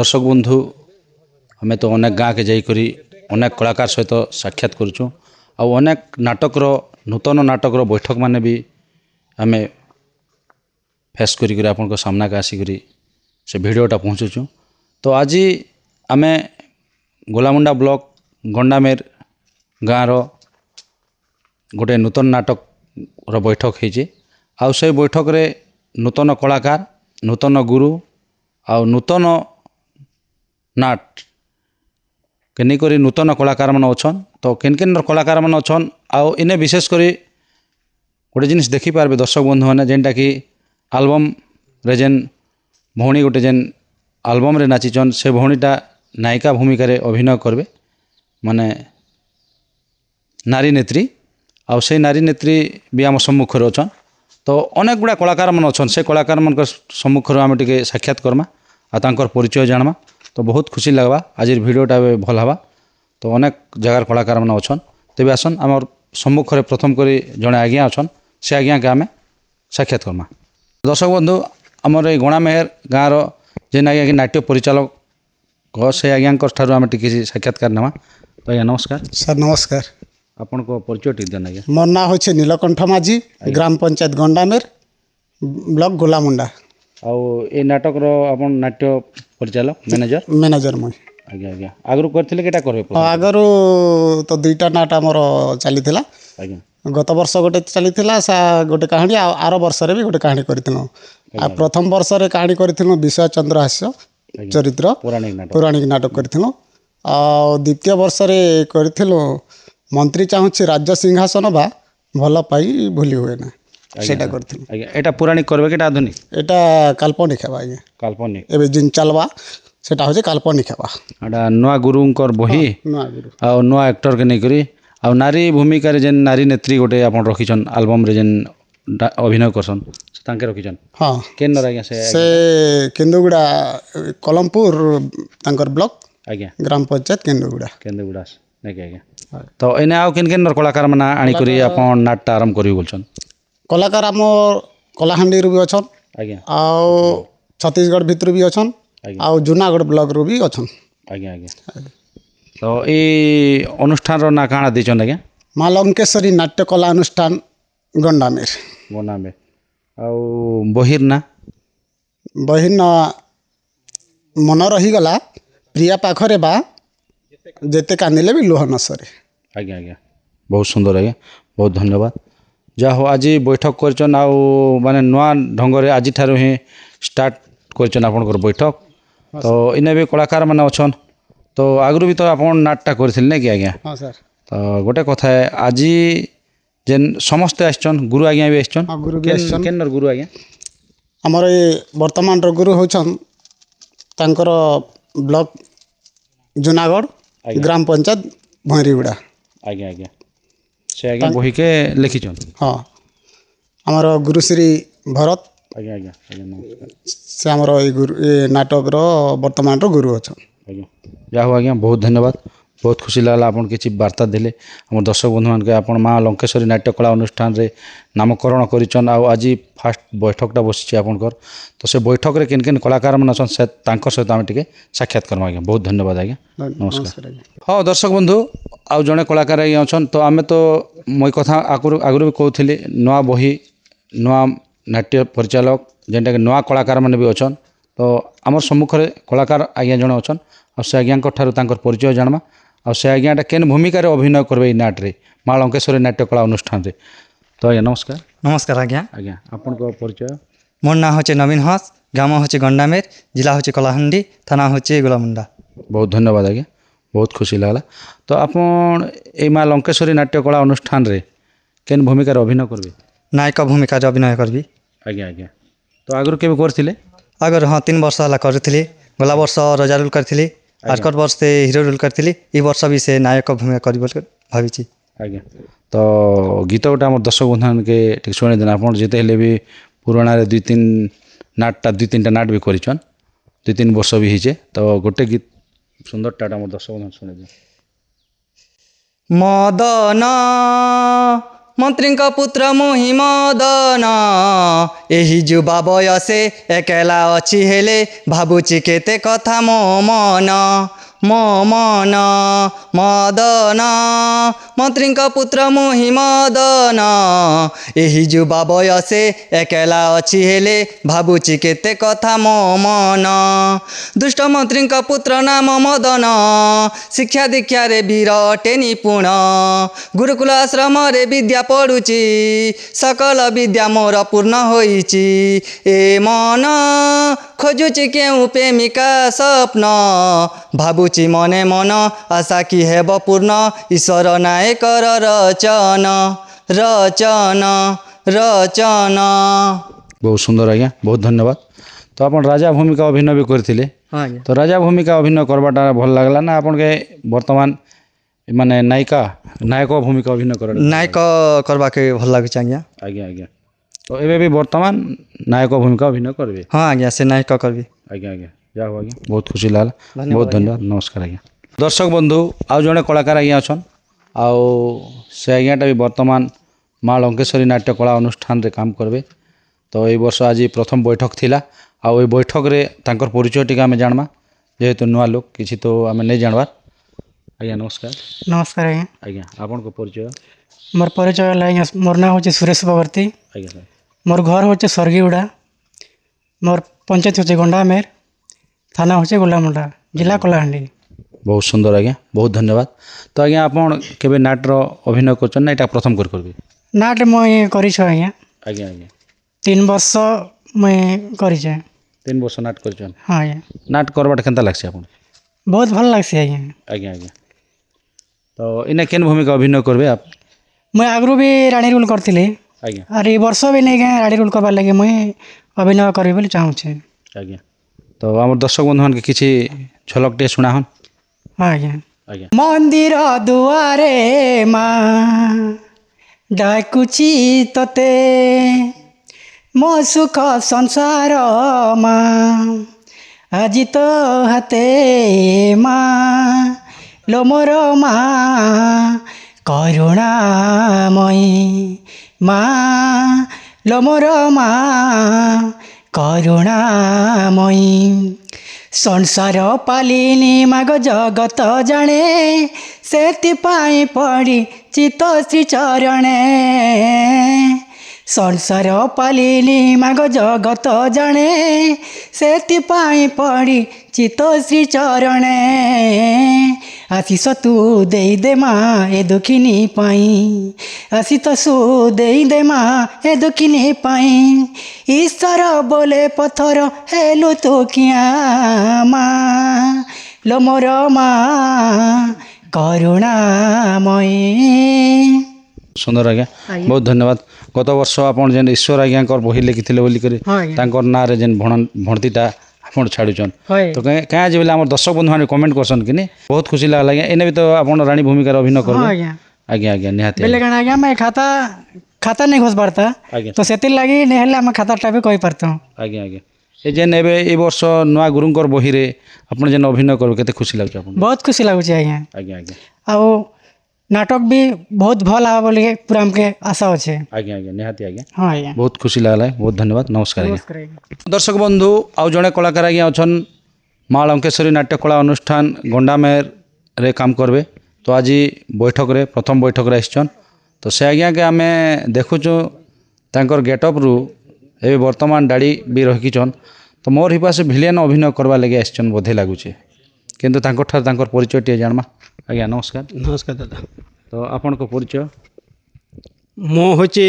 दर्शक बंधु आमे तो अनेक गाँ के जाइकरी अनेक कलाकार सहित साक्षात करुचु अनेक नाटकर नूतन नाटकर बैठक माने भी आमे फेस करी आपण सामना के आसिक से भिडटा पहुँचुचु। तो आज आमे गोलामुंडा ब्लॉक गंडामेर गाँव गोटे नूतन नाटक बैठक होइए आउ से बैठक रे नूतन कलाकार नूतन गुरु आउ नूतन नाट के नहीं नूतन कलाकार मान अच्छन। तो केन केन कलाकार मान अच्छन आउ इने विशेष करी गोटे जिनिस देखी पारबे दर्शक बंधु मैंने जेनटा कि आल्बम रे जेन भौणी गोटे जेन आल्बम रे नाचिचन से भौणीटा नायिका भूमिका रे अभिनय करबे माने नारी नेत्री आउ से नारी नेत्री भी आम सम्मुख रे अच्छन। तो अनेक गुड़ा कलाकार मान अच्छन से कलाकार मान सम्मुख आम टिके साक्षात करमा आ तांकर परिचय जानमा। तो बहुत खुशी लगवा आज भिडियोटा भल हवा। तो अनेक जगार कलाकार मान अच्छन तेज आसन आम सम्मुख रे प्रथम करी जड़े आज्ञा अच्छन से आज्ञा के आम साक्षात करमा। दर्शक बंधु आमर ये गणामेहर गाँव जेन आज्ञा कि नाट्य परिचालक से आज्ञा आम टी साक्षात्कार नेमा। तो आज्ञा नमस्कार। सर नमस्कार। आपण को परिचय टी देन आज्ञा। मोर ना होचे नीलकंठ माझी ग्राम पंचायत गंडामेर ब्लॉक गोलामुंडा आउ ए नाटक रो आपण नाट्य परिचालक मैनेजर मैं आज्ञा आज्ञा आगु करथिले केटा करबे आगरु तो दुईटा नाट आमर चली आज्ञा गत वर्ष गोटे चली गोटे कहानी आर वर्ष भी गोटे कहानी करथिलु आ प्रथम वर्ष रे कहानी करथिलु विषय चंद्र हास्य चरित्र पौराणिक नाटक करथिलु आ द्वितीय वर्ष रे करथिलु मंत्री चाहूची राज्य सिंहासन बा भल पाई भूली हुए ना सेटा करथिलु। आज्ञा एटा पौराणिक करबे केटा आधुनिक एटा काल्पनिक है आज्ञा काल्पनिक एबे जिन चलवा सेटा होचे काल्पनिक है एटा नुआ गुरुंकर बही नुआ गुरु आ नुआ एक्टर के नहीं करी आ नारी भूमिका रे जेन नारी नेत्री गोटे आपण रखिछन एल्बम रे जेन अभिनय करसन से तांके रखिछन। हां केन नर आज्ञा से केंदुगुड़ा कोलमपुर तांकर ब्लॉक आज्ञा ग्राम पंचायत केंदुगुड़ा नहीं के आज्ञा। तो एने आउ केन केन कलाकार माने आनी करी आपण नाटक आरंभ करी बोलछन कलाकार आम कलाहांडी रू भी अच्छन आज्ञा आउ छत्तीसगढ़ भितर भी अच्छन आउ जूनागढ़ ब्लॉक रू भी अच्छन आज्ञा आज्ञा। तो ए अनुष्ठान रो ना काना दिचन आज्ञा माँ लंकेश्वरी नाट्य कला अनुष्ठान गंडामेर बनाबे आउ बहिर ना बहिन मन रहीगला प्रिया पाखरे बा जेते कांदिले भी लुह न सरे। आज्ञा आज्ञा बहुत सुंदर आज्ञा बहुत धन्यवाद। जा हो आज बैठक करचन आउ माने नुआ ढंग रे आज ठारो ही स्टार्ट करचन आपनकर बैठक। तो इने भी कलाकार माने अछन तो आगु भी तो आपन नाटटा करथिल नै कि आज्ञा। हां सर। तो गोटे कथा है आज जेन समस्त आछन गुरु आज्ञा भी आछन। हां गुरु भी आछन केनर गुरु आज्ञा हमर ए वर्तमान रो गुरु होछन तांकर ब्लॉक जूनागढ़ ग्राम पंचायत भैरीगुड़ा आज्ञा आज्ञा से आज्ञा बही के लिखिछन। हाँ आमर गुरुश्री भरत आज्ञा आज्ञा आज्ञा नमस्कार से आमर ए गुरु ए नाटक रो वर्तमान रो गुरु अच्छा आज्ञा। जा हो आज्ञा बहुत धन्यवाद बहुत खुशी लगला आपन किछि वार्ता देले हमर दर्शक बंधु मान के आपन माँ लंकेश्वरी नाट्य कला अनुष्ठान रे नामकरण करिछन आउ आज फास्ट बैठकटा बसिछि आपनकर। तो से बैठक रे केन केन कलाकार मन अछन से तांकर सहित हम टिके साक्षात करम आज्ञा बहुत धन्यवाद आज्ञा नमस्कार। हाँ दर्शक बंधु आउ जने कलाकार आज्ञा अछन तो आमे तो मोई कथा आगुरु भी कहउथिले नुआ बही नुआ नाट्य परिचालक जेनटा के नुआ कलाकार माने भी अछन। तो आमर सम्मुख रे कलाकार आज्ञा जने अछन आ से आज्ञा ठारू तांकर परिचय जानमा आ से आज्ञाटा केन भूमिका रे अभिनय करबे नाट रे माँ लंकेश्वरी नाट्य कला अनुष्ठान रे। तो आज्ञा नमस्कार। नमस्कार आज्ञा। आज्ञा आपन को परिचय मोर ना होचे नवीन हस ग्राम होचे गंडामेर जिला होचे कलाहांडी थाना होचे गोलामुंडा। बहुत धन्यवाद आज्ञा बहुत खुशी लागला। तो आपन ए माँ लंकेश्वरी नाट्य कला अनुष्ठान रे केन भूमिका रे अभिनय करबे नायक भूमिका रे अभिनय करबी आज्ञा आज्ञा। तो आगु केबे करथिले अगर हाँ 3 वर्ष हला करथिली गला वर्ष रजा रोल करथिली आजकल वर्ष से हीरो रोल करथिली ई वर्ष भी से नायक भूमिका करी बोल भाबिची आज्ञा। तो गीत गोटे आम दर्शक बंधु के ठीक शुणी देना आप जिते हेले भी पुराणा 2-3 नाटटा 2-3टा नाट भी करिछन 2-3 वर्ष भी हिचे। तो गोटे गीत सुंदर टाटा आम दर्शक बंधु शुणी दे। मदन ମନ୍ତ୍ରୀଙ୍କ ପୁତ୍ର ମୁହିଁ ମଦନ ଏହି ଯୁବା ବୟସେ ଏକେଲା ଅଛି ହେଲେ ଭାବୁଛି କେତେ କଥା ମୋ ମନ ମଦନ ମନ୍ତ୍ରୀଙ୍କ ପୁତ୍ର ମୁହିଁ ମଦନ ଏହି ଯୁବା ବୟସେ ଏକେଲା ଅଛି ହେଲେ ଭାବୁଛି କେତେ କଥା ମୋ ମନ ଦୁଷ୍ଟ ମନ୍ତ୍ରୀଙ୍କ ପୁତ୍ର ନାମ ମଦନ ଶିକ୍ଷା ଦୀକ୍ଷାରେ ବୀର ଅଟେ ନିପୁଣ ଗୁରୁକୁଳ ଆଶ୍ରମରେ ବିଦ୍ୟା ପଢ଼ୁଛି ସକଳ ବିଦ୍ୟା ମୋର ପୂର୍ଣ୍ଣ ହୋଇଛି ଏ ମନ ଖୋଜୁଛି କେଉଁ ପ୍ରେମିକା ସ୍ୱପ୍ନ ଭାବୁଛି ମନେ ମନ ଆଶା କି ହେବ ପୂର୍ଣ୍ଣ ଈଶ୍ୱର ନାୟକର ରଚନ। ବହୁତ ସୁନ୍ଦର ଆଜ୍ଞା, ବହୁତ ଧନ୍ୟବାଦ। ତ ଆପଣ ରାଜା ଭୂମିକା ଅଭିନୟ ବି କରିଥିଲେ, ହଁ ଆଜ୍ଞା ତ ରାଜା ଭୂମିକା ଅଭିନୟ କରବାଟା ଭଲ ଲାଗଲା ନା ଆପଣକେ ବର୍ତ୍ତମାନ ମାନେ ନାୟକ ଭୂମିକା ଅଭିନୟ କର? ନାୟକ କରବାକେ ଭଲ ଲାଗୁଛି ଆଜ୍ଞା। ଆଜ୍ଞା ଆଜ୍ଞା। ତ ଏବେ ବି ବର୍ତ୍ତମାନ ନାୟକ ଭୂମିକା ଅଭିନୟ କରିବେ? ହଁ ଆଜ୍ଞା, ସେ ନାୟକ କରିବି। ଆଜ୍ଞା ଆଜ୍ଞା, ଯାହା ହଉ ଆଜ୍ଞା, ବହୁତ ଖୁସି ଲାଗଲା, ବହୁତ ଧନ୍ୟବାଦ, ନମସ୍କାର ଆଜ୍ଞା। ଦର୍ଶକ ବନ୍ଧୁ, ଆଉ ଜଣେ କଳାକାର ଆଜ୍ଞା ଅଛନ୍, ଆଉ ସେ ଆଜ୍ଞାଟା ବି ବର୍ତ୍ତମାନ ମା ଲଙ୍କେଶ୍ୱରୀ ନାଟ୍ୟ କଳା ଅନୁଷ୍ଠାନରେ କାମ କରିବେ। ତ ଏଇ ବର୍ଷ ଆଜି ପ୍ରଥମ ବୈଠକ ଥିଲା, ଆଉ ଏଇ ବୈଠକରେ ତାଙ୍କର ପରିଚୟ ଟିକେ ଆମେ ଜାଣମା, ଯେହେତୁ ନୂଆ ଲୋକ କିଛି ତ ଆମେ ନେଇ ଜାଣବାର୍। ଆଜ୍ଞା ନମସ୍କାର। ନମସ୍କାର ଆଜ୍ଞା। ଆଜ୍ଞା, ଆପଣଙ୍କ ପରିଚୟ? ମୋର ପରିଚୟ ହେଲା ଆଜ୍ଞା, ମୋର ନାଁ ହେଉଛି ସୁରେଶ ବଗର୍ତ୍ତୀ। ଆଜ୍ଞା ସାର୍। ମୋର ଘର ହେଉଛି ସ୍ୱର୍ଗୀଗୁଡ଼ା, ମୋର ପଞ୍ଚାୟତ ହେଉଛି ଗଣ୍ଡାମେର, ଥାନା ହେଉଛି ଗୋଲାମୁଣ୍ଡା, ଜିଲ୍ଲା କଳାହାଣ୍ଡି। ବହୁତ ସୁନ୍ଦର ଆଜ୍ଞା, ବହୁତ ଧନ୍ୟବାଦ। ତ ଆଜ୍ଞା ଆପଣ କେବେ ନାଟର ଅଭିନୟ କରୁଛନ୍ତି ନା ଏଇଟା ପ୍ରଥମ କରି କରିବେ? ନାଟରେ ମୁଇଁ କରିଛୁ ଆଜ୍ଞା, ଆଜ୍ଞା ଆଜ୍ଞା। 3 ବର୍ଷ ମୁଇଁ କରିଛେ। 3 ବର୍ଷ ନାଟ କରିଛନ୍? ହଁ ଆଜ୍ଞା। ନାଟ କରବାଟା କେନ୍ତା ଲାଗ୍ସି ଆପଣ? ବହୁତ ଭଲ ଲାଗ୍ସି ଆଜ୍ଞା। ଆଜ୍ଞା ଆଜ୍ଞା। ତ ଇନେ କେନ୍ ଭୂମିକା ଅଭିନୟ କରିବେ ମୁଇଁ ଆଗରୁ ବି ରାଣୀ ରୋଲ୍ କରିଥିଲି, ଆଜ୍ଞା ଆର୍ ଏଇ ବର୍ଷ ବି ନେଇକି ରାଣୀ ରୋଲ୍ କରବାର୍ ଲାଗି ମୁଇଁ ଅଭିନୟ କରିବି ବୋଲି ଚାହୁଁଛେ। ଆଜ୍ଞା। ତ ଆମର ଦର୍ଶକ ବନ୍ଧୁମାନଙ୍କୁ କିଛି ଝଲକ ଟିକେ ଶୁଣାହନ୍। ହଁ ଆଜ୍ଞା। ଆଜ୍ଞା। ମନ୍ଦିର ଦୁଆରେ ମା ଡାକୁଛି ତତେ, ମୋ ସୁଖ ସଂସାର ମା ଆଜି ତ ହାତେ ମା ଲୋ ମୋର ମା କରୁଣାମୟୀ ମା ଲୋ ମୋର ମା କରୁଣାମୟୀ ସଂସାର ପାଲିନି ମାଗ ଜଗତ ଜାଣେ, ସେଥିପାଇଁ ପଡ଼ି ଚିତ ଶ୍ରୀ ଚରଣେ ସଂସାର ପାଲିନି ମାଗ ଜଗତ ଜାଣେ, ସେଥିପାଇଁ ପଡ଼ି ଚିତ ଶ୍ରୀ ଚରଣେ ଆଶିଷ ତୁ ଦେଇଦେ ମା ଏ ଦୁଃଖିନୀ ପାଇଁ, ଆଶିଷ ତୁ ଦେଇଦେ ମା ଏ ଦୁଃଖିନୀ ପାଇଁ, ଈଶ୍ୱର ବୋଲେ ପଥର ହେଲୁ ତୁ କିଆଁ ମା ଲୋ ମୋର ମା କରୁଣାମୟୀ। ସୁନ୍ଦର ଆଜ୍ଞା, ବହୁତ ଧନ୍ୟବାଦ। ଗତ ବର୍ଷ ଆପଣ ଯେନ୍ ଈଶ୍ୱର ଆଜ୍ଞାଙ୍କର ବହି ଲେଖିଥିଲେ ବୋଲିକରି ହଁ ଆଜ୍ଞା। ତାଙ୍କର ନାଁରେ ଯେନ୍ ଭଣତିଟା ଆପଣ ଛାଡ଼ୁଛନ୍, ହଏ ତ କାଁ ଯେ ବୋଲେ ଆମର ଦର୍ଶକ ବନ୍ଧୁମାନେ କମେଣ୍ଟ କରସନ୍ କିନି, ବହୁତ ଖୁସି ଲାଗଲା ଆଜ୍ଞା। ଏନେ ବି ତ ଆପଣ ରାଣୀ ଭୂମିକାରେ ଅଭିନୟ ହଁ କରିବେ? ଆଜ୍ଞା। ଆଜ୍ଞା ଆଜ୍ଞା, ନିହାତି ବେଲେ ଆଜ୍ଞା। କାଣା ଆଜ୍ଞା, ଆମେ ଖାତା ନେଇ ଘୋଷବାର୍ତା, ଆଜ୍ଞା ତ ସେଥିର୍ ଲାଗି ନେହେଲେ ଆମେ ଖାତାଟା ବି କହିପାରତୁଁ। ଆଜ୍ଞା ଆଜ୍ଞା। ଏ ଯେନ୍ ଏବେ ଏଇ ବର୍ଷ ନୂଆ ଗୁରୁଙ୍କର ବହିରେ ଆପଣ ଯେନ୍ ଅଭିନୟ କରିବେ କେତେ ଖୁସି ଲାଗୁଛି ଆପଣଙ୍କୁ? ବହୁତ ଖୁସି ଲାଗୁଛି ଆଜ୍ଞା। ଆଜ୍ଞା ଆଜ୍ଞା। ଆଉ ନାଟକ ବି ବହୁତ ଭଲ ହବ ବୋଲି ପୁରା ଆମକେ ଆଶା ଅଛେ। ଆଜ୍ଞା ଆଜ୍ଞା, ନିହାତି ଆଜ୍ଞା। ହଁ ଆଜ୍ଞା। ବହୁତ ଖୁସି ଲାଗଲା, ବହୁତ ଧନ୍ୟବାଦ, ନମସ୍କାର ଆଜ୍ଞା। ନମସ୍କାର ଆଜ୍ଞା। ଦର୍ଶକ ବନ୍ଧୁ, ଆଉ ଜଣେ କଳାକାର ଆଜ୍ଞା ଅଛନ୍, ମା ଲଙ୍କେଶ୍ୱରୀ ନାଟ୍ୟ କଳା ଅନୁଷ୍ଠାନ ଗଣ୍ଡାମେରରେ କାମ କରିବେ। ତ ଆଜି ବୈଠକରେ ପ୍ରଥମ ବୈଠକରେ ଆସିଛନ୍। ତ ସେ ଆଜ୍ଞାକେ ଆମେ ଦେଖୁଛୁ ତାଙ୍କର ଗେଟଅପ୍ରୁ ଏବେ ବର୍ତ୍ତମାନ ଦାଢ଼ି ବି ରଖିଛନ୍। ତ ମୋର ହିସାବରେ ଭିଲିଆନ୍ ଅଭିନୟ କରବା ଲାଗି ଆସିଛନ୍ ବୋଧେ ଲାଗୁଛେ, କିନ୍ତୁ ତାଙ୍କଠାରୁ ତାଙ୍କର ପରିଚୟ ଟିକେ ଜାଣମା। ଆଜ୍ଞା ନମସ୍କାର। ନମସ୍କାର ଦାଦା। ତ ଆପଣଙ୍କ ପରିଚୟ? ମୁଁ ହେଉଛି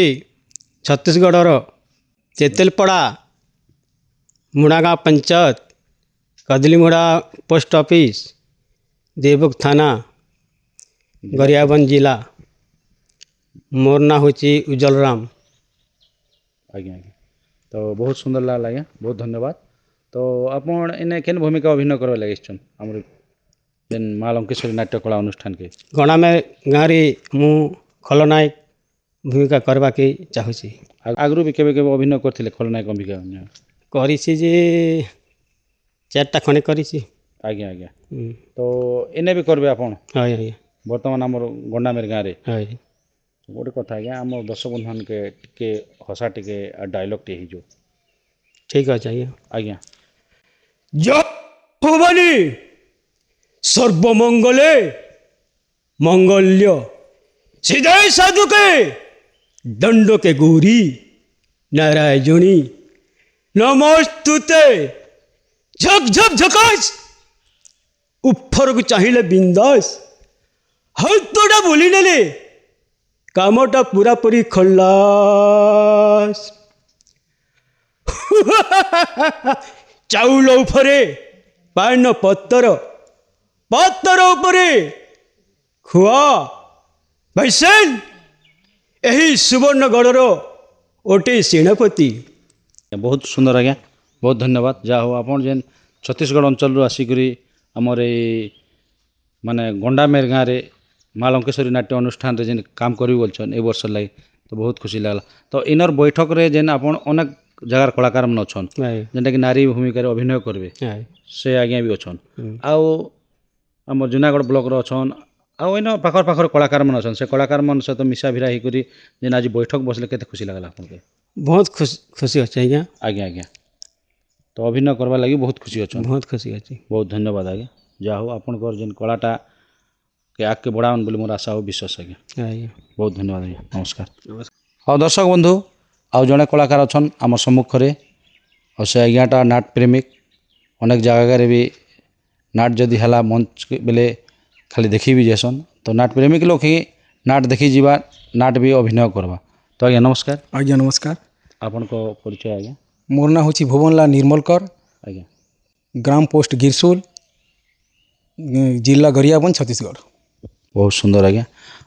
ଛତିଶଗଡ଼ର ତେତେଲପଡ଼ା ମୁଡ଼ାଗାଁ ପଞ୍ଚାୟତ, କଦଲିମୁଡ଼ା ପୋଷ୍ଟ ଅଫିସ୍, ଦେବକ ଥାନା, गरियाबंद जिला। मोर ना ହେଉଛି ଉଜ୍ଜଳ ରାମ। ଆଜ୍ଞା ଆଜ୍ଞା। ତ ବହୁତ ସୁନ୍ଦର ଲାଗଲା ଆଜ୍ଞା, ବହୁତ ଧନ୍ୟବାଦ। ତ ଆପଣ ଏନେ କେନ୍ ଭୂମିକା ଅଭିନୟ કરવા ଲାଗି ଆସିଛନ୍ ଆମର ଯେନ୍ ମା ଲଙ୍କେଶ୍ୱରୀ ନାଟ୍ୟ କଳା ଅନୁଷ୍ଠାନକେ? ଗଣାମେ ଗାଁରେ ମୁଁ ଖଳନାୟକ ଭୂମିକା କରବାକେ ଚାହୁଁଛି। ଆଗରୁ ବି କେବେ କେବେ ଅଭିନୟ କରିଥିଲେ ଖଳନାୟକ ଭୂମିକା? କରିଛି ଯେ 4ଟା ଖଣ୍ଡେ କରିଛି। ଆଜ୍ଞା ଆଜ୍ଞା। ତ ଏନେ ବି କରିବେ ଆପଣ ହଏ ଆଜ୍ଞା। ବର୍ତ୍ତମାନ ଆମର ଗଣ୍ଡାମେର ଗାଁରେ? ହଏ। ଗୋଟେ କଥା ଆଜ୍ଞା ଆମ ଦର୍ଶକ ବନ୍ଧୁମାନକେ ଟିକେ ହସା ଟିକେ ଡାଇଲଗ୍ଟେ ହେଇଯିବ ଠିକ୍ ଅଛି ଆଜ୍ଞା। ଆଜ୍ଞା ଜୟ ଭବାନୀ ସର୍ବମଙ୍ଗଲେ ମଙ୍ଗଲ୍ୟ ସିଦ୍ଧେ ସାଧୁକେ ଦଣ୍ଡକେ ଗୌରୀ ନାରାୟଣୀ ନମସ୍ତୁତେ ଝକ୍ ଝକ୍ ଝକାସ୍ ଉପରକୁ ଚାହିଁଲେ ବିନ୍ଦାସ ହାତଟା ବୋଲି ନେଲେ କାମଟା ପୁରାପୁରି ଖଲାସ ଚାଉଳ ଉପରେ ପାନ ପତର ପତର ଉପରେ ଖୁଆ ଭାଇସେନ ଏହି ସୁବର୍ଣ୍ଣଗଡ଼ର ଓଟି ସେନାପତି। ବହୁତ ସୁନ୍ଦର ଆଜ୍ଞା ବହୁତ ଧନ୍ୟବାଦ ଯାହା ହଉ ଆପଣ ଯେନ୍ ଛତିଶଗଡ଼ ଅଞ୍ଚଳରୁ ଆସିକରି ଆମର ଏଇ ମାନେ ଗଣ୍ଡାମେର ଗାଁରେ ମା ଲଙ୍କେଶ୍ୱରୀ ନାଟ୍ୟ ଅନୁଷ୍ଠାନରେ ଯେନ୍ କାମ କରିବି ବୋଲଛନ୍ ଏ ବର୍ଷ ଲାଗି ତ ବହୁତ ଖୁସି ଲାଗଲା। ତ ଇନର ବୈଠକରେ ଯେନ୍ ଆପଣ ଅନେକ ଜାଗାର କଳାକାରମାନେ ଅଛନ୍ ଯେନ୍ଟାକି ନାରୀ ଭୂମିକାରେ ଅଭିନୟ କରିବେ ସେ ଆଜ୍ଞା ବି ଅଛନ୍ ଆଉ ଆମର ଜୁନାଗଡ଼ ବ୍ଲକର ଅଛନ୍ ଆଉ ଏନ ପାଖର ପାଖର କଳାକାରମାନେ ଅଛନ୍ ସେ କଳାକାରମାନ ସହିତ ମିଶା ଭିରା ହେଇକରି ଯେନ୍ ଆଜି ବୈଠକ ବସିଲେ କେତେ ଖୁସି ଲାଗଲା ଆପଣଙ୍କୁ? ବହୁତ ଖୁସି ଅଛି ଆଜ୍ଞା। ଆଜ୍ଞା ଆଜ୍ଞା ତ ଅଭିନୟ କରବା ଲାଗି ବହୁତ ଖୁସି ଅଛନ୍ ବହୁତ ଖୁସି ଅଛି। ବହୁତ ଧନ୍ୟବାଦ ଆଜ୍ଞା ଯାହା ହଉ ଆପଣଙ୍କର ଯେନ୍ କଳାଟା କେ ଆଗକେ ବଢ଼ାଉନ୍ ବୋଲି ମୋର ଆଶା ଆଉ ବିଶ୍ୱାସ ଆଜ୍ଞା। ଆଜ୍ଞା ବହୁତ ଧନ୍ୟବାଦ ଆଜ୍ଞା ନମସ୍କାର। ଆଉ ଦର୍ଶକ ବନ୍ଧୁ ଆଉ ଜଣେ କଳାକାର ଅଛନ୍ ଆମ ସମ୍ମୁଖରେ ଆଉ ସେ ଆଜ୍ଞାଟା ନାଟ ପ୍ରେମିକ ଅନେକ ଜାଗାରେ ବି ନାଟ ଯଦି ହେଲା ମଞ୍ଚ ବେଲେ ଖାଲି ଦେଖି ବି ଯାଏସନ୍ ତ ନାଟ ପ୍ରେମିକ ଲୋକ ହିଁ ନାଟ ଦେଖି ଯିବା ନାଟ ବି ଅଭିନୟ କରବା। ତ ଆଜ୍ଞା ନମସ୍କାର ଆଜ୍ଞା ନମସ୍କାର। ଆପଣଙ୍କ ପରିଚୟ ଆଜ୍ଞା? ମୋର ନାଁ ହେଉଛି ଭୁବନଲାଲ ନିର୍ମଲକର, ଆଜ୍ଞା ଗ୍ରାମ ପୋଷ୍ଟ ଗିରସୁଲ, ଜିଲ୍ଲା गरियाबंद ଛତିଶଗଡ଼। ବହୁତ ସୁନ୍ଦର ଆଜ୍ଞା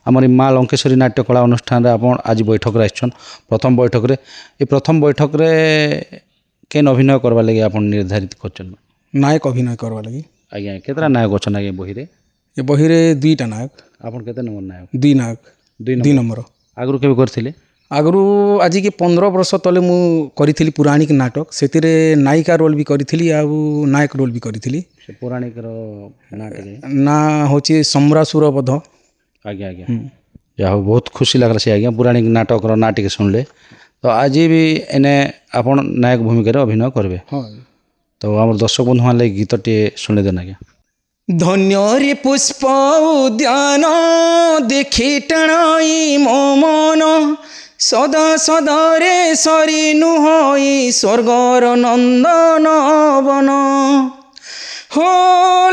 ଆମର ଏ ମା ଲଙ୍କେଶ୍ୱରୀ ନାଟ୍ୟ କଳା ଅନୁଷ୍ଠାନରେ ଆପଣ ଆଜି ବୈଠକରେ ଆସିଛନ୍ ପ୍ରଥମ ବୈଠକରେ ଏ ପ୍ରଥମ ବୈଠକରେ କେନ୍ ଅଭିନୟ କରବା ଲାଗି ଆପଣ ନିର୍ଦ୍ଧାରିତ କରିଛନ୍ତି? ନାୟକ ଅଭିନୟ କରିବା ଲାଗି। ଆଜ୍ଞା କେତେଟା ନାୟକ ଅଛନ୍ ଆଜ୍ଞା ବହିରେ? ଏ ବହିରେ 2ଟା ନାୟକ, ଆପଣ କେତେ ନମ୍ବର ନାୟକ? 2 ନାୟକ, 2 ନମ୍ବର। ଆଗରୁ କେବେ କରିଥିଲେ? ଆଗରୁ ଆଜିକି 15 ବର୍ଷ ତଳେ ମୁଁ କରିଥିଲି ପୁରାଣିକ ନାଟକ, ସେଥିରେ ନାୟିକା ରୋଲ୍ ବି କରିଥିଲି ଆଉ ନାୟକ ରୋଲ୍ ବି କରିଥିଲି। ସେ ପୌରାଣିକର ନାଁ ଟିକେ? ନା ହେଉଛି ସମ୍ରାସୁର ବଧ। ଆଜ୍ଞା ଆଜ୍ଞା ଯାହା ହଉ ବହୁତ ଖୁସି ଲାଗଲା ସେ ଆଜ୍ଞା ପୌରାଣିକ ନାଟକର ନାଁ ଟିକେ ଶୁଣିଲେ। ତ ଆଜି ବି ଏନେ ଆପଣ ନାୟକ ଭୂମିକାରେ ଅଭିନୟ କରିବେ। ହଁ ତ ଆମର ଦର୍ଶକ ବନ୍ଧୁମାନେ ଲାଗି ଗୀତଟିଏ ଶୁଣିଦେନ ଆଜ୍ଞା। ଧନ୍ୟରେ ପୁଷ୍ପ ଉଦ୍ୟାନ ଦେଖି ଟାଣଇ ମୋ ମନ ସଦା ସଦାରେ ସରି ନୁହଇ ସ୍ୱର୍ଗର ନନ୍ଦନ ବନ ହୋ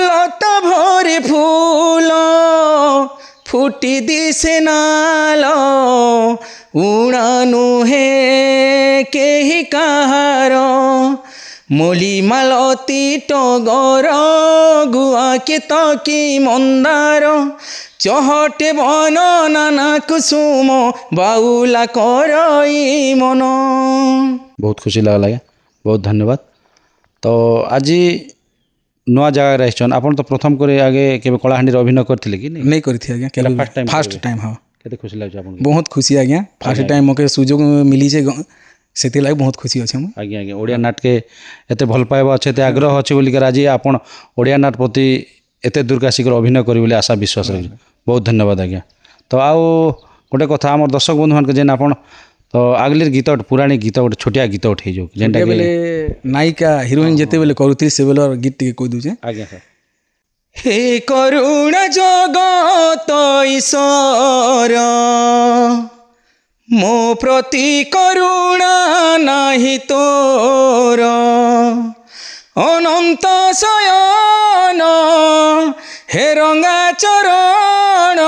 ଲତା ଭରି ଫୁଲ ଫୁଟି ଦିଶେ ନାଲ ଉଣା ନୁହେଁ କେହି କାହାର ମଲି ମାଳତୀ ଟଗର ଗୁଆ କେତକୀ ମନ୍ଦାର ଚହଟେ ବନ ନାନା କୁସୁମ ବାଉଲା କରଇ ମନ। ବହୁତ ଖୁସି ଲାଗଲା ଆଜ୍ଞା ବହୁତ ଧନ୍ୟବାଦ। ତ ଆଜି ନୂଆ ଜାଗାରେ ଆସିଛନ୍ ଆପଣ ତ ପ୍ରଥମ କରି ଆଗେ କେବେ କଳାହାଣ୍ଡିରେ ଅଭିନୟ କରିଥିଲେ କି ନେଇ କରିଥିଲି ଆଜ୍ଞା କେବେ ଫାର୍ଷ୍ଟ ଟାଇମ୍? First time. ହଁ କେତେ ଖୁସି ଲାଗୁଛି ଆପଣଙ୍କୁ? ବହୁତ ଖୁସି ଆଜ୍ଞା ଫାର୍ଷ୍ଟ ଟାଇମ୍ ମୋତେ ସୁଯୋଗ ମିଳିଛେ ସେଥିଲାଗି ବହୁତ ଖୁସି ଅଛି ମୁଁ। ଆଜ୍ଞା ଆଜ୍ଞା ଓଡ଼ିଆ ନାଟକେ ଏତେ ଭଲ ପାଇବା ଅଛି ଏତେ ଆଗ୍ରହ ଅଛି ବୋଲିକରି ଆଜି ଆପଣ ଓଡ଼ିଆ ନାଟ ପ୍ରତି ଏତେ ଦୂରକୁ ଆସିକରି ଅଭିନୟ କରିବେ ବୋଲି ଆଶା ବିଶ୍ୱାସ ରହୁଛି। ବହୁତ ଧନ୍ୟବାଦ ଆଜ୍ଞା। ତ ଆଉ ଗୋଟେ କଥା ଆମର ଦର୍ଶକ ବନ୍ଧୁମାନଙ୍କୁ ଯେନ୍ ଆପଣ ତ ଆଗଲିର ଗୀତ ପୁରାଣିକ ଗୀତ ଗୋଟେ ଛୋଟିଆ ଗୀତ ଗୋଟେ ହେଇଯାଉ ଯେନ୍ଟାକି ବେଲେ ନାୟିକା ହିରୋଇନ୍ ଯେତେବେଳେ କରୁଥିଲି ସେବେଲେ ଗୀତ ଟିକେ କହିଦେଉଛେ। ଆଜ୍ଞା ସାର୍। ହେ କରୁଣ ଜଗତ ଈଶ୍ୱର ମୋ ପ୍ରତି କରୁଣା ନାହିଁ ତୋର ଅନନ୍ତ ଶୟନ ହେ ରଙ୍ଗା ଚରଣ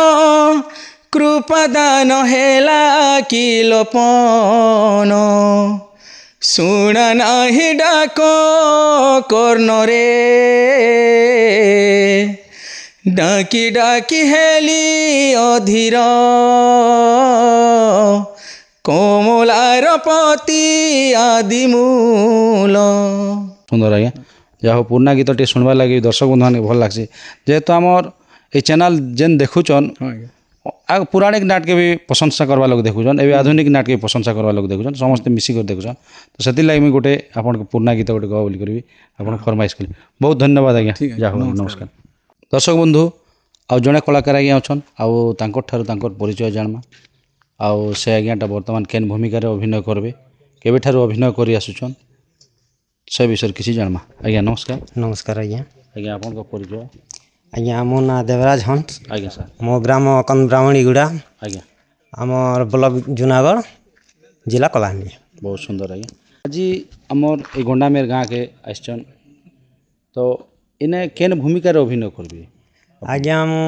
କୃପାଦାନ ହେଲା କି ଲୋପନ ଶୁଣ ନାହିଁ ଡାକ କର୍ଣ୍ଣରେ ଡାକି ଡାକି ହେଲି ଅଧୀର କମଳାର ପତି ଆଦିମୂଳ। ସୁନ୍ଦର ଆଜ୍ଞା ଯାହା ହଉ ପୁରୁଣା ଗୀତ ଟିକେ ଶୁଣବାର୍ ଲାଗି ଦର୍ଶକ ବନ୍ଧୁମାନଙ୍କୁ ଭଲ ଲାଗ୍ସି ଯେହେତୁ ଆମର এই ଚ୍ୟାନେଲ୍ ଯେନ୍ ଦେଖୁଛନ୍ ଆଗ ପୌରାଣିକ ନାଟକେ ବି ପ୍ରଶଂସା କରବା ଲୋକ ଦେଖୁଛନ୍ ଏବେ ଆଧୁନିକ ନାଟକେ ପ୍ରଶଂସା କରବା ଲୋକ ଦେଖୁଛନ୍ ସମସ୍ତେ ମିଶିକରି ଦେଖୁଛନ୍ ତ ସେଥିର୍ଲାଗି ମୁଇଁ ଗୋଟେ ଆପଣଙ୍କ ପୁରୁଣା ଗୀତ ଗୋଟେ ଗାଅ ବୋଲି କରିବି ଆପଣ ଫରମାଇଶ କଲି। ବହୁତ ଧନ୍ୟବାଦ ଆଜ୍ଞା ଯାହା ହଉ ନମସ୍କାର। ଦର୍ଶକ ବନ୍ଧୁ ଆଉ ଜଣେ କଳାକାର ଆଜ୍ଞା ଅଛନ୍ ଆଉ ତାଙ୍କର ଠାରୁ ତାଙ୍କର ପରିଚୟ ଜାଣମା। ଆଉ ସେ ଆଜ୍ଞାଟା ବର୍ତ୍ତମାନ କେନ୍ ଭୂମିକାରେ ଅଭିନୟ କରିବେ କେବେଠାରୁ ଅଭିନୟ କରି ଆସୁଛନ୍ ସେ ବିଷୟରେ କିଛି ଜାଣମା। ଆଜ୍ଞା ନମସ୍କାର। ନମସ୍କାର ଆଜ୍ଞା। ଆଜ୍ଞା ଆପଣଙ୍କ ପରିଚୟ। ଆଜ୍ଞା ମୋ ନାଁ ଦେବରାଜ ହଂସ। ଆଜ୍ଞା ସାର୍। ମୋ ଗ୍ରାମ କନ୍ଦବ୍ରାହ୍ମଣୀଗୁଡ଼ା, ଆଜ୍ଞା ଆମର ବ୍ଲକ ଜୁନାଗଡ଼, ଜିଲ୍ଲା କଳାହାଣ୍ଡି। ବହୁତ ସୁନ୍ଦର ଆଜ୍ଞା। ଆଜି ଆମର এই ଗଣ୍ଡାମେର ଗାଁକେ ଆସିଛନ୍ ତ ଏନେ କେନ୍ ଭୂମିକାରେ ଅଭିନୟ କରିବେ? ଆଜ୍ଞା ମୁଁ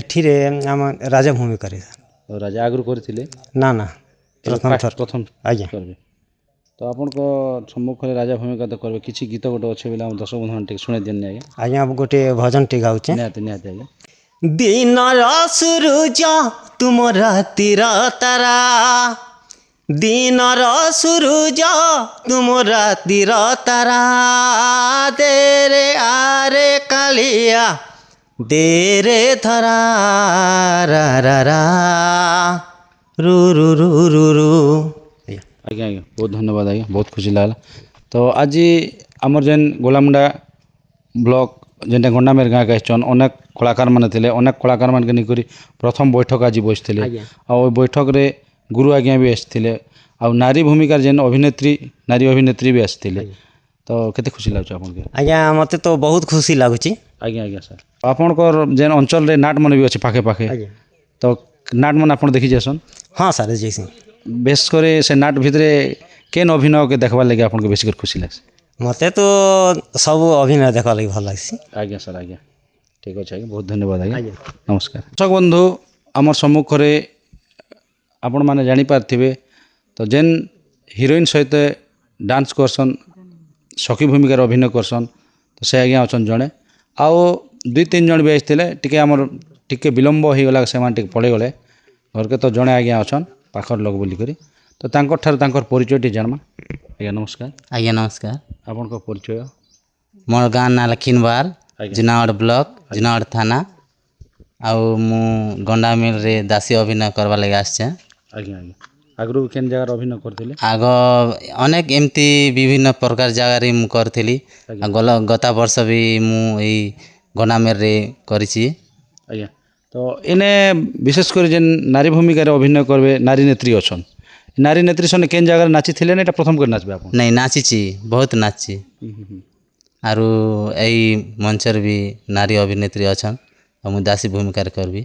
ଏଠିରେ ଆମ ରାଜଭୂମି କରେ। ତ ରାଜା ଆଗରୁ କରିଥିଲେ? ନା ନା, ଏବେ ପ୍ରଥମ ଫାଷ୍ଟ ଥର। ପ୍ରଥମ ଆଜ୍ଞା କରିବେ। ତ ଆପଣଙ୍କ ସମ୍ମୁଖରେ ରାଜା ଭୂମିକା ତ କରିବେ, କିଛି ଗୀତ ଗୋଟେ ଅଛି ବୋଲେ ଆମ ଦର୍ଶକ ବନ୍ଧୁମାନେ ଟିକେ ଶୁଣେଇ ଦିଅନି ଆଜ୍ଞା। ଆଜ୍ଞା ଗୋଟିଏ ଭଜନଟି ଗାଉଛେ। ନିହାତି ନିହାତି ଆଜ୍ଞା। ଦିନର ସୂରୁଜ ତୁମ ରାତିର ତାରା, ଦିନର ସୂରୁଜ ତୁମ ରାତିର ତାରା, ଦେରେ ଆରେ କାଳିଆ ଦେରେ ଧରା, ରା ରା ରା ରୁ ରୁ ରୁ ରୁ ରୁ। ଆଜ୍ଞା ଆଜ୍ଞା ବହୁତ ଧନ୍ୟବାଦ ଆଜ୍ଞା, ବହୁତ ଖୁସି ଲାଗିଲା। ତ ଆଜି ଆମର ଯେନ୍ ଗୋଲାମୁଣ୍ଡା ବ୍ଲକ ଯେନ୍ଟା ଗଣ୍ଡାମେର ଗାଁକେ ଆସିଛନ୍ ଅନେକ କଳାକାରମାନେ ଥିଲେ, ଅନେକ କଳାକାରମାନକେ ନେଇକରି ପ୍ରଥମ ବୈଠକ ଆଜି ବସିଥିଲେ। ଆଜ୍ଞା। ଆଉ ଏ ବୈଠକରେ ଗୁରୁ ଆଜ୍ଞା ବି ଆସିଥିଲେ, ଆଉ ନାରୀ ଭୂମିକାରେ ଯେନ୍ ଅଭିନେତ୍ରୀ ନାରୀ ଅଭିନେତ୍ରୀ ବି ଆସିଥିଲେ। ତ କେତେ ଖୁସି ଲାଗୁଛି ଆପଣଙ୍କୁ? ଆଜ୍ଞା ମୋତେ ତ ବହୁତ ଖୁସି ଲାଗୁଛି। ଆଜ୍ଞା ଆଜ୍ଞା ସାର୍। ଆପଣଙ୍କର ଯେନ୍ ଅଞ୍ଚଳରେ ନାଟ ମାନେ ବି ଅଛି ପାଖେ ପାଖେ, ଆଜ୍ଞା ତ ନାଟ ମାନେ ଆପଣ ଦେଖି ଯାସନ୍? ହଁ ସାର୍ ଯାଇସି। ବେଶ କରି ସେ ନାଟ ଭିତରେ କେନ୍ ଅଭିନୟକେ ଦେଖବାର୍ ଲାଗି ଆପଣଙ୍କୁ ବେଶୀ କରି ଖୁସି ଲାଗ୍ସି? ମୋତେ ତ ସବୁ ଅଭିନୟ ଦେଖବାର୍ ଲାଗି ଭଲ ଲାଗ୍ସି। ଆଜ୍ଞା ସାର୍ ଆଜ୍ଞା ଠିକ୍ ଅଛି ଆଜ୍ଞା, ବହୁତ ଧନ୍ୟବାଦ ଆଜ୍ଞା, ନମସ୍କାର। ଦର୍ଶକ ବନ୍ଧୁ ଆମର ସମ୍ମୁଖରେ ଆପଣମାନେ ଜାଣିପାରିଥିବେ ତ ଯେନ୍ ହିରୋଇନ୍ ସହିତ ଡାନ୍ସ କରସନ୍, ସଖୀ ଭୂମିକାରେ ଅଭିନୟ କରସନ୍, ତ ସେ ଆଜ୍ଞା ଅଛନ୍ ଜଣେ। ଆଉ 2-3 ଜଣ ବି ଆସିଥିଲେ, ଟିକେ ଆମର ଟିକେ ବିଳମ୍ବ ହେଇଗଲା, ସେମାନେ ଟିକେ ପଳେଇଗଲେ ଘରକେ। ତ ଜଣେ ଆଜ୍ଞା ଅଛନ୍ ପାଖର ଲୋକ ବୋଲିକରି, ତ ତାଙ୍କରଠାରୁ ତାଙ୍କର ପରିଚୟଟି ଜାଣମା। ଆଜ୍ଞା ନମସ୍କାର। ଆଜ୍ଞା ନମସ୍କାର। ଆପଣଙ୍କ ପରିଚୟ? ମୋର ଗାଁ ନାଁ ଲଖିନବାଲ, ଆଜ୍ଞା ଜୁନାଗଡ଼ ବ୍ଲକ, ଜୁନାଗଡ଼ ଥାନା। ଆଉ ମୁଁ ଗଣ୍ଡାମିଲରେ ଦାସୀ ଅଭିନୟ କରବାର୍ ଲାଗି ଆସିଛେ। ଆଜ୍ଞା ଆଜ୍ଞା। ଆଗରୁ କେନ୍ ଜାଗାରେ ଅଭିନୟ କରିଥିଲେ? ଆଗ ଅନେକ ଏମିତି ବିଭିନ୍ନ ପ୍ରକାର ଜାଗାରେ ମୁଁ କରିଥିଲି। ଆଉ ଗତ ବର୍ଷ ବି ମୁଁ ଏଇ ଗଣ୍ଡାମେରରେ କରିଛି। ଆଜ୍ଞା। ତ ଏନେ ବିଶେଷ କରି ଯେନ୍ ନାରୀ ଭୂମିକାରେ ଅଭିନୟ କରିବେ ନାରୀ ନେତ୍ରୀ ଅଛନ୍, ନାରୀ ନେତ୍ରୀ ସନେ କେନ୍ ଜାଗାରେ ନାଚିଥିଲେ ନା ଏଇଟା ପ୍ରଥମ କରି ନାଚବେ ଆପଣ? ନାଇଁ ନାଚିଛି, ବହୁତ ନାଚିଛି। ଆରୁ ଏଇ ମଞ୍ଚରେ ବି ନାରୀ ଅଭିନେତ୍ରୀ ଅଛନ୍, ଆଉ ମୁଁ ଦାସୀ ଭୂମିକାରେ କରିବି।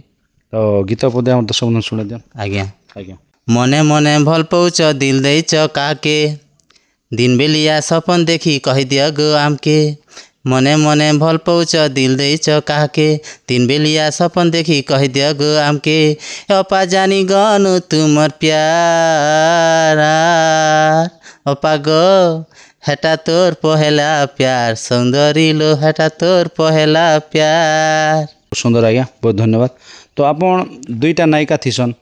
ତ ଗୀତ ପଦେ ଆମର ଦର୍ଶକ ବନ୍ଧୁ ଶୁଣେଇ ଦିଅନ୍। ଆଜ୍ଞା। ଆଜ୍ଞା। ମନେ ମନେ ଭଲ ପାଉଛ ଦିଲ ଦେଇଛ କାକେ, ଦିନ ବେଲିଆ ସପନ ଦେଖି କହିଦିଅ ଗୋ ଆମକେ। ମନେ ମନେ ଭଲ ପାଉଛ ଦିଲ ଦେଇଛ କାହାକେ, ଦିନ ବେଲିଆ ସପନ ଦେଖି କହିଦିଅ ଗୋ ଆମକେ। ଅପା ଜାନି ଗନୁ ତୁମର ପ୍ୟାର, ଅପା ଗୋ ହେଟା তোর পহেলা প্যার, সুন্দরী লো হেটা তোর পহেলা প্যার। সুন্দর আজ্ঞା, ବହୁତ ଧନ୍ୟବାଦ। ତ ଆପଣ ଦୁଇଟା ନାୟିକା ଥିସନ୍,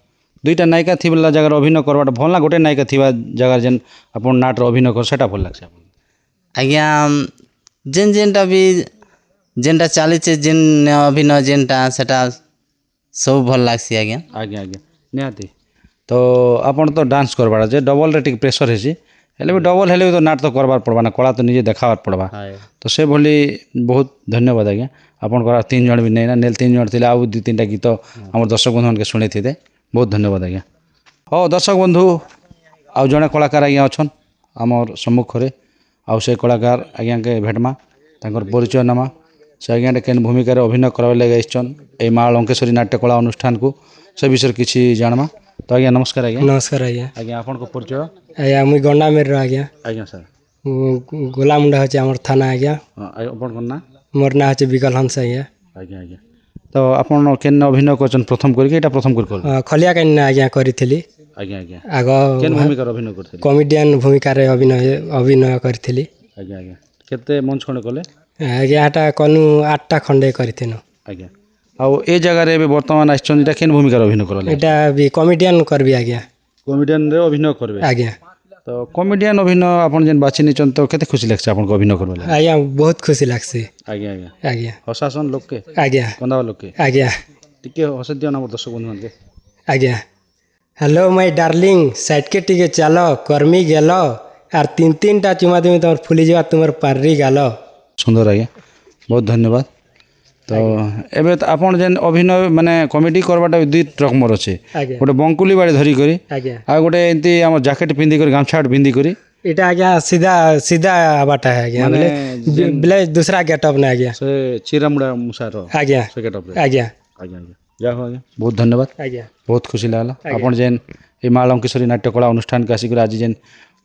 ଦୁଇଟା ନାୟିକା ଥିବା ଜାଗାରେ ଅଭିନୟ କରବାଟା ଭଲ ନା ଗୋଟେ ନାୟିକା ଥିବା ଜାଗାରେ ଯେନ୍ ଆପଣ ନାଟରେ ଅଭିନୟ କର ସେଟା ଭଲ ଲାଗ୍ସି ଆପଣଙ୍କୁ? ଆଜ୍ଞା ଯେନ୍ଟା ବି ଯେନ୍ଟା ଚାଲିଛେ ଯେନ୍ ଅଭିନୟ ଯେନ୍ଟା ସେଟା ସବୁ ଭଲ ଲାଗ୍ସି ଆଜ୍ଞା। ଆଜ୍ଞା ଆଜ୍ଞା ନିହାତି। ତ ଆପଣ ତ ଡାନ୍ସ କରବାଟା ଯେ ଡବଲରେ ଟିକେ ପ୍ରେସର ହେସି, ହେଲେ ବି ଡବଲ ହେଲେ ବି ତ ନାଟ ତ କରବାର ପଡ଼ବା ନା, କଳା ତ ନିଜେ ଦେଖାବାର ପଡ଼ବା। ତ ସେଭଳି ବହୁତ ଧନ୍ୟବାଦ ଆଜ୍ଞା। ଆପଣଙ୍କର 3 ଜଣ ବି ନେଇନା ନେଲେ 3 ଜଣ ଥିଲେ, ଆଉ 2-3ଟା ଗୀତ ଆମର ଦର୍ଶକ ବନ୍ଧୁମାନକେ ଶୁଣେଇଥିତେ। ବହୁତ ଧନ୍ୟବାଦ ଆଜ୍ଞା। ହଉ ଦର୍ଶକ ବନ୍ଧୁ ଆଉ ଜଣେ କଳାକାର ଆଜ୍ଞା ଅଛନ୍ ଆମର ସମ୍ମୁଖରେ, ଆଉ ସେ କଳାକାର ଆଜ୍ଞାକେ ଭେଟମା, ତାଙ୍କର ପରିଚୟ ନେମା। ସେ ଆଜ୍ଞାଟେ କେନ୍ ଭୂମିକାରେ ଅଭିନୟ କରବାର୍ ଲାଗି ଆସିଛନ୍ ଏଇ ମା ଲଙ୍କେଶ୍ୱରୀ ନାଟ୍ୟ କଳା ଅନୁଷ୍ଠାନକୁ, ସେ ବିଷୟରେ କିଛି ଜାଣମା। ତ ଆଜ୍ଞା ନମସ୍କାର ଆଜ୍ଞା। ନମସ୍କାର ଆଜ୍ଞା। ଆଜ୍ଞା ଆପଣଙ୍କ ପରିଚୟ? ଆଜ୍ଞା ମୁଇଁ ଗଣ୍ଡାମେରର ଆଜ୍ଞା। ଆଜ୍ଞା ସାର୍। ଗୋଲାମୁଣ୍ଡା ହଉଛି ଆମର ଥାନା ଆଜ୍ଞା। ହଁ ଆପଣଙ୍କର ନାଁ? ମୋର ନାଁ ହଉଛି ବିକଲ ହଂସ ଆଜ୍ଞା। ଆଜ୍ଞା ଆଜ୍ଞା। ତ ଆପଣ କେନ୍ ଅଭିନୟ କରିଛନ୍ତି ପ୍ରଥମ କରିକି ଏଇଟା ପ୍ରଥମ କରି କରିବେ? ଖଲିଆ କାହିଁନା ଆଜ୍ଞା କରିଥିଲି। ଆଜ୍ଞା ଆଜ୍ଞା। ଆଗ କେନ୍ ଭୂମିକାରେ ଅଭିନୟ କରିଥିଲେ? କମେଡ଼ିଆନ ଭୂମିକାରେ ଅଭିନୟ କରିଥିଲି। ଆଜ୍ଞା ଆଜ୍ଞା। କେତେ ମଞ୍ଚ ଖଣ୍ଡେ କଲେ? ଆଜ୍ଞା ଏଟା କନୁ 8ଟା ଖଣ୍ଡେ କରିଥିନୁ। ଆଜ୍ଞା। ଆଉ ଏ ଜାଗାରେ ଏବେ ବର୍ତ୍ତମାନ ଆସିଛନ୍ତି, ଏଇଟା କେନ୍ ଭୂମିକାରେ ଅଭିନୟ କରଲେ? ଏଇଟା ବି କମେଡ଼ିଆନ କରିବି ଆଜ୍ଞା। କମେଡ଼ିଆନରେ ଅଭିନୟ କରିବେ? ଆଜ୍ଞା। ତ କମେଡ଼ିଆନ ଅଭିନୟ ଆପଣ ଯେନ୍ ବାଛି ନେଇଛନ୍ତି, ତ କେତେ ଖୁସି ଲାଗ୍ସି ଆପଣଙ୍କୁ ଅଭିନୟ କରିବା ଲାଗି? ଆଜ୍ଞା ବହୁତ ଖୁସି ଲାଗ୍ସି। ଆଜ୍ଞା ଆଜ୍ଞା। ଆଜ୍ଞା ହସାସନ୍ ଲୋକେ? ଆଜ୍ଞା କନ୍ଦାବା ଲୋକେ? ଆଜ୍ଞା ଟିକେ ହସ ଦିଅନ ଆମର ଦର୍ଶକ ବନ୍ଧୁମାନକେ। ଆଜ୍ଞା। ହ୍ୟାଲୋ ମାଇ ଡାର୍ଲିଂ, ସାଇଡ଼କେ ଟିକେ ଚାଲ କର୍ମି ଗେଲ, ଆର୍ 3-3ଟା ଚୁମା ଦେମି ତମର ଫୁଲିଯିବା ତୁମର ପାର୍ରି ଗାଲ। ସୁନ୍ଦର ଆଜ୍ଞା, ବହୁତ ଧନ୍ୟବାଦ। तो एबे तो आपन जेन अभिनय माने कॉमेडी करबाटा दुई रकमर अच्छे आज्ञा गोटे बंकुली बाड़ी धरी करी आज्ञा आ गोटे एंती हम जैकेट पिंधि करी गामछा पिंधि करी इटा आज्ञा सीधा सीधा बाटा है आज्ञा माने बोले बोले दूसरा गेटअप ना आज्ञा से चिरामुड़ा मुसार आज्ञा से गेटअप रे आज्ञा आज्ञा आज्ञा जा हो आज्ञा बहुत धन्यवाद आज्ञा बहुत खुशी लागला आपन जेन ए माँ लंकेश्वरी नाट्यकला अनुष्ठान के आसिक आज जेन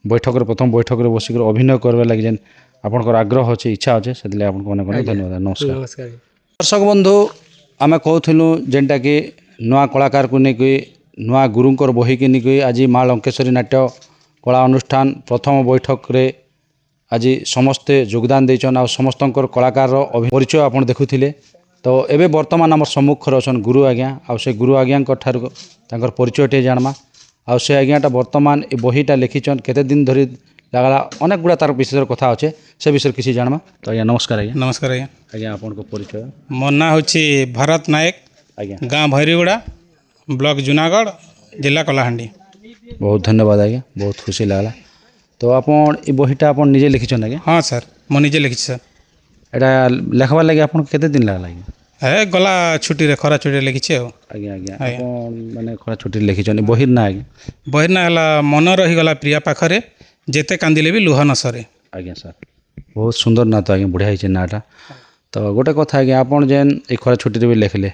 बैठक प्रथम बैठक बसिक अभिनय करबा लगे जेन आपनकर आग्रह अच्छे इच्छा अच्छे से आपको अनेक अनेक धन्यवाद नमस्कार नमस्कार दर्शक बंधु आम कहूँ जेनटा कि नुआ कलाकार को लेकिन नुआ गुरुंर बही की नहीं आज माँ लंकेश्वरी नाट्य कला अनुष्ठान प्रथम बैठक रे आज समस्ते योगदान देचन आ समस्त कलाकार परिचय आपड़ देखुले तो एबे वर्तमान आम सम्मुखर अच्छन गुरु आज्ञा आ से गुरु आज्ञा ठार परिचयटे जानमा आ से आज्ञाटा वर्तमान ये बहीटा लिखिछन केते दिन धरी लगला अनेक गुड़ा तार विशेष कथा अच्छे से विषय किसी जानमा तो आज्ञा नमस्कार आज्ञा नमस्कार आज्ञा आज्ञा आपन को परिचय मोर ना हूँ भरत नायक आज्ञा गाँ भैरीगुड़ा ब्लॉक जूनागढ़ जिला कलाहांडी बहुत धन्यवाद आज्ञा बहुत खुशी लगला तो आपन ये बहीटा आपन निजे लिखिछन आज्ञा हाँ सर मु निजे लिखी सर एटा लेखबार लगे आपन केते दिन लागला आज्ञा है गला छुट्टी रे खरा छुट्टी लिखी आज्ञा आज्ञा आपन माने खरा छुट्टी लिखिछन बहिर ना आज्ञा बहिर ना है मन रहीगला प्रिया पाखरे जेते कांदिले भी लुह न सरे आज्ञा सर बहुत सुंदर ना तो आज्ञा बढ़िया है नाटा तो गोटे कथा आज्ञा आपन जेन ए खरा छुट्टी रे भी लिखले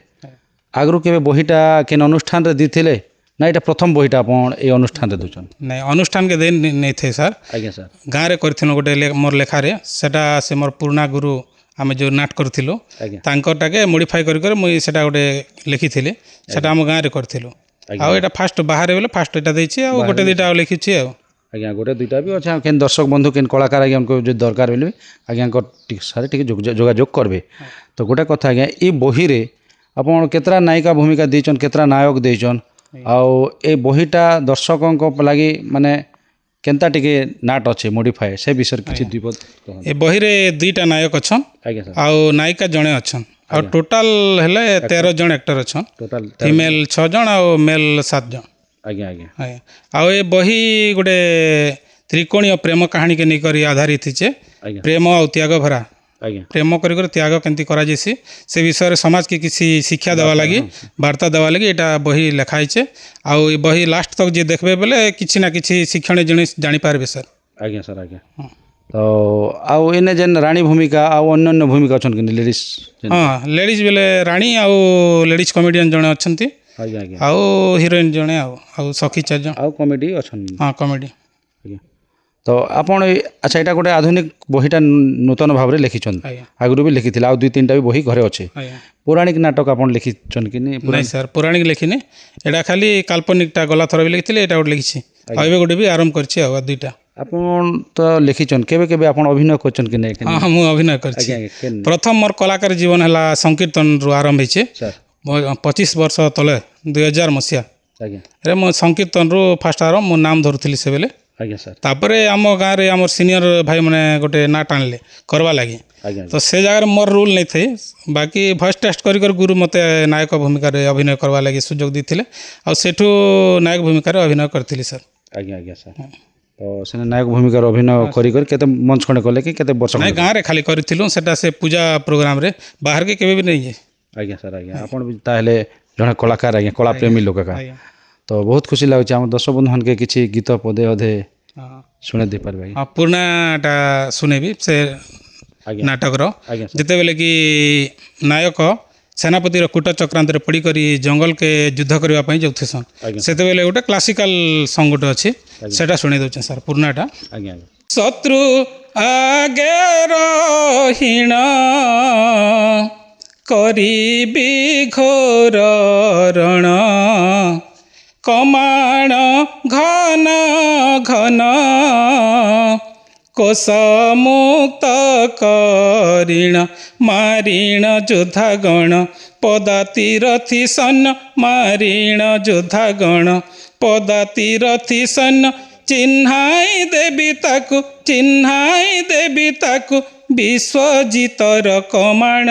आगरू केबे बहीटा केन अनुष्ठान रे दिथिले ना एटा प्रथम बहीटा आपन ए अनुष्ठान रे दुचन नहीं अनुष्ठान के दिन नहीं थे सर आज्ञा सर गाँव रे करथिनो गोटे मोर लेखारे सेटा से मोर पुराना गुरु आम जो नाट करथिलो आज्ञा तांकरटाके मोडिफाई कर मुई सेटा गोटे लिखिथिले सेटा आम गाँव रे करथिलो आ एटा फास्ट बाहर बोले फास्ट एटा देछि आ गोटे दुटा लिखिछि आ आज्ञा गोटे दुईटा भी अच्छे केन दर्शक बंधु केन कलाकार आज्ञा उनको जो दरकार बोले आज्ञा सारे टिके जोगाजोग करबे तो गोटे कथा आज्ञा ई बही रे आपन केतरा नायिका भूमिका देचन केतरा नायक देचन आउ ए बहीटा दर्शकों लगी माने केनता टिके नाट अच्छे मॉडिफाई से विषय किछि दुई पद कहन ए बही रे दुईटा नायक अछन आज्ञा सर आ नायिका जणे अछन आ टोटल हेले 13 जण एक्टर अछन टोटल फीमेल 6 जण आ मेल 7 जण आज्ञा आज्ञा आ ए बही गोटे त्रिकोणीय प्रेम कहानी के नहीं आधारित छे आज्ञा प्रेम और त्याग भरा आज्ञा प्रेम कर त्याग केमती करा जैसी से विषय रे समाज के किसी शिक्षा देवा लगी वार्ता देवा लगी एटा बही लिखाई छे आ ए बही लास्ट तक जे देखबे बेले किछि ना किछि शिक्षण जिनिस जानि पारबे सर आज्ञा सर आज्ञा तो आउ एने जेन रानी भूमिका आउ अन्य भूमिका अछन कि लेडीज हाँ लेडीज बेले रानी आ लेडीज कॉमेडियन जणे अछंती आज्ञा आज्ञा आ हिरोइन जणे आ सखी 4 जण आउ कॉमेडी अछन हाँ कॉमेडी आज्ञा तो आपन अच्छा एटा गोटे आधुनिक बहीटा नूतन भाव रे लिखिछन आज्ञा आगु भी लिखिथिला आ दुई तीनटा भी बही घरे अच्छे आज्ञा पौराणिक नाटक आपन लिखिछन कि नहीं सर पौराणिक लिखिनी एटा खाली काल्पनिकटा गला थर भी लिखिथिले एटा गोटे लिखिछि आ एबे गोटे भी आरंभ करछि आ दुईटा आपन तो लिखिछन केबे केबे आपन अभिनय करछन कि नहीं हाँ मु अभिनय करछि आज्ञा केन प्रथम मोर कलाकार जीवन है संकीर्तन रु आरंभ होइछे सर 25 वर्ष तले 2000 मसीहा आज्ञा रे मो संकीर्तन रु फास्ट आरंभ मो नाम धरुथिली से बेले आज्ञा सर तापरे आम गाँव रे आम सीनियर भाई मैंने गोटे नाट आनले करवा लगी आज्ञा तो से जगह मोर रूल नहीं थे बाकी भॉइस टेस्ट कर गुरु मते नायक भूमिका रे अभिनय करवा लगी सुजोग देथिले आ सेठू नायक भूमिका रे अभिनय करथिली सर आज्ञा आज्ञा सर तो सेने नायक भूमिका रे अभिनय करी कर केते मंच खणे कले कि केते वर्ष नहीं गाँव रे खाली करथिलु सेटा से पूजा प्रोग्राम रे बाहर के केबे भी नहीं है आज्ञा सर आज्ञा आपन भी ताहेले जने कलाकार आज्ञा कला प्रेमी लोक का आज्ञा तो बहुत खुशी लागछ हम दर्शक बंधु के किछि गीत पदे अधे हाँ सुने दे पारबे हाँ पुरानाटा सुनेबी से आज्ञा नाटक रो आज्ञा सर जिते बेले कि नायक सेनापति कूट चक्रांत रे पड़ी करी जंगल के युद्ध करबा पई जाउथसन आज्ञा सेते बेले गोटे क्लासिकल सॉन्ग गोटे अछि सेटा सुने दउछ सर पुरानाटा आज्ञा शत्रु आगे रहिण करिबी घोर रण कमाण घन घन कोश मुक्त करिण मारिण योद्धागण पदातिरथी सन्न मारिण योद्धागण पदातिरथी सन्न चिन्हाई देवी ताकु विश्वजितर कमाण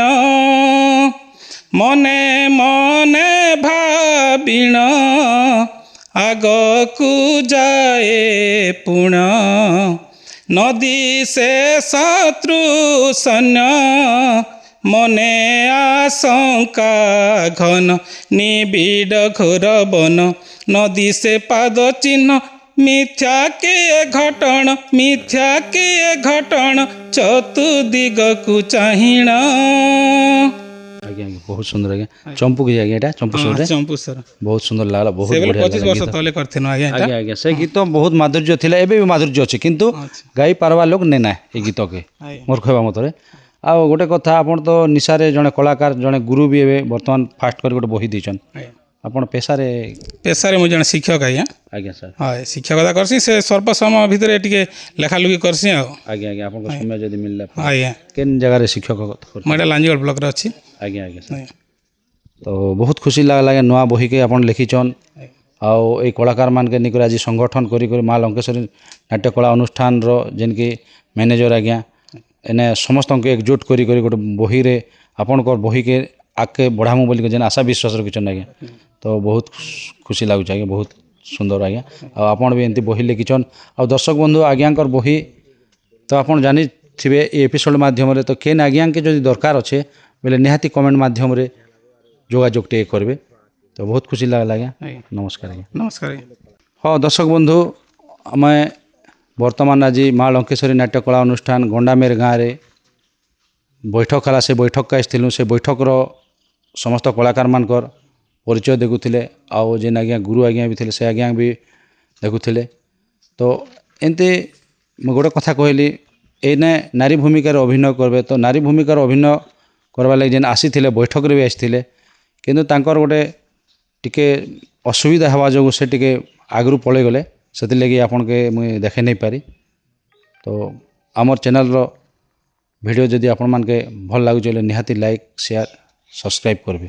मने मने भाबिण आगकु जाए पुण नदी से शत्रु सैन्य মনে আশঙ্কা ঘন নিবিড় ঘোর বন নদী সে পাদ চিহ্ন মিথ্যা কে ঘটণ চতুର୍ଦିଗକୁ ଚାହିଁଣ। ଆଜ୍ଞା ଆଜ୍ଞା ବହୁତ ସୁନ୍ଦର ଆଜ୍ଞା। ଚମ୍ପୁ କି ଆଜ୍ଞା ଏଇଟା ଚମ୍ପୁ ସ୍ୱରରେ ଚମ୍ପୁ ସ୍ୱର ବହୁତ ସୁନ୍ଦର ଲାଗଲା, ବହୁତ ସେ ବଢ଼ିଆ 25 ବର୍ଷ ଲାଗଲା ଗୀତ। ତଳେ କରିଥିଲୁ ଆଜ୍ଞା ଏଇଟା। ଆଜ୍ଞା ଆଜ୍ଞା ସେ ଗୀତ ବହୁତ ମାଧୁର୍ଯ୍ୟ ଥିଲା, ଏବେ ବି ମାଧୁର୍ଯ୍ୟ ଅଛି, କିନ୍ତୁ ଗାଇ ପାରବା ଲୋକ ନେନା ଏ ଗୀତକେ ମୋର କହିବା ମତରେ। ଆଉ ଗୋଟେ କଥା, ଆପଣ ତ ନିଶାରେ ଜଣେ କଳାକାର, ଜଣେ ଗୁରୁ ବି ଏବେ ବର୍ତ୍ତମାନ ଫାଷ୍ଟ କରି ଗୋଟେ ବହି ଦେଇଛନ୍। ଆପଣ ପେଶାରେ ମୁଁ ଜଣେ ଶିକ୍ଷକ ଆଜ୍ଞା। ଆଜ୍ଞା ସାର୍। ହଁ ଶିକ୍ଷକତା କରସି, ସେ ସ୍ୱଳ୍ପ ସମୟ ଭିତରେ ଟିକେ ଲେଖାଲୁଖି କରସି ଆଉ। ଆଜ୍ଞା ଆଜ୍ଞା ଆପଣଙ୍କ ସମୟ ଯଦି ମିଳିଲା ଆଜ୍ଞା କେନ୍ ଜାଗାରେ ଶିକ୍ଷକ ମୁଁ ଏଇଟା ଲାଞ୍ଜିଗଡ଼ ବ୍ଲକରେ ଅଛି। ଆଜ୍ଞା ଆଜ୍ଞା ସାର୍। ତ ବହୁତ ଖୁସି ଲାଗଲା ନୂଆ ବହିକେ ଆପଣ ଲେଖିଛନ୍। ଆଉ ଏଇ କଳାକାରମାନକେ ନେଇକରି ଆଜି ସଂଗଠନ କରି ମା ଲଙ୍କେଶ୍ୱରୀ ନାଟ୍ୟକଳା ଅନୁଷ୍ଠାନର ଯେନ୍କି ମ୍ୟାନେଜର ଆଜ୍ଞା ଏନେ ସମସ୍ତଙ୍କୁ ଏକଜୁଟ କରି ଗୋଟେ ବହିରେ ଆପଣଙ୍କର ବହିକେ ଆଗକେ ବଢ଼ାମୁ ବୋଲିକି ଯେନ୍ ଆଶା ବିଶ୍ୱାସ ରଖିଛନ୍ ଆଜ୍ଞା। ତ ବହୁତ ଖୁସି ଲାଗୁଛି ଆଜ୍ଞା, ବହୁତ ସୁନ୍ଦର ଆଜ୍ଞା। ଆଉ ଆପଣ ବି ଏମିତି ବହି ଲେଖିଛନ୍। ଆଉ ଦର୍ଶକ ବନ୍ଧୁ ଆଜ୍ଞାଙ୍କର ବହି ତ ଆପଣ ଜାଣିଥିବେ ଏ ଏପିସୋଡ଼ ମାଧ୍ୟମରେ। ତ କେନ୍ ଆଜ୍ଞାକେ ଯଦି ଦରକାର ଅଛେ ବୋଲେ ନିହାତି କମେଣ୍ଟ ମାଧ୍ୟମରେ ଯୋଗାଯୋଗ ଟିକେ କରିବେ। ତ ବହୁତ ଖୁସି ଲାଗଲା ଆଜ୍ଞା। ନମସ୍କାର ଆଜ୍ଞା। ନମସ୍କାର ଆଜ୍ଞା। ହଁ ଦର୍ଶକ ବନ୍ଧୁ, ଆମେ ବର୍ତ୍ତମାନ ଆଜି ମା ଲଙ୍କେଶ୍ୱରୀ ନାଟ୍ୟକଳା ଅନୁଷ୍ଠାନ ଗଣ୍ଡାମେର ଗାଁରେ ବୈଠକ ହେଲା। ସେ ବୈଠକ ଆସିଥିଲୁ। ସେ ବୈଠକର ସମସ୍ତ କଳାକାରମାନଙ୍କର ପରିଚୟ ଦେଖୁଥିଲେ। ଆଉ ଯେନ୍ ଆଜ୍ଞା ଗୁରୁ ଆଜ୍ଞା ବି ଥିଲେ ସେ ଆଜ୍ଞା ବି ଦେଖୁଥିଲେ। ତ ଏମିତି ମୁଁ ଗୋଟେ କଥା କହିଲି, ଏଇନେ ନାରୀ ଭୂମିକାରେ ଅଭିନୟ କରିବେ। ତ ନାରୀ ଭୂମିକାରେ ଅଭିନୟ କରବା ଲାଗି ଯେନ୍ ଆସିଥିଲେ ବୈଠକରେ ବି ଆସିଥିଲେ, କିନ୍ତୁ ତାଙ୍କର ଗୋଟେ ଟିକେ ଅସୁବିଧା ହେବା ଯୋଗୁଁ ସେ ଟିକେ ଆଗରୁ ପଳେଇ ଗଲେ। ସେଥିଲାଗି ଆପଣକେ ମୁଇଁ ଦେଖାଇ ନେଇ ପାରି। ତ ଆମର୍ ଚ୍ୟାନେଲ୍ର ଭିଡ଼ିଓ ଯଦି ଆପଣମାନକେ ଭଲ ଲାଗୁଛି ହେଲେ ନିହାତି ଲାଇକ୍, ସେୟାର, ସବସ୍କ୍ରାଇବ୍ କରିବେ।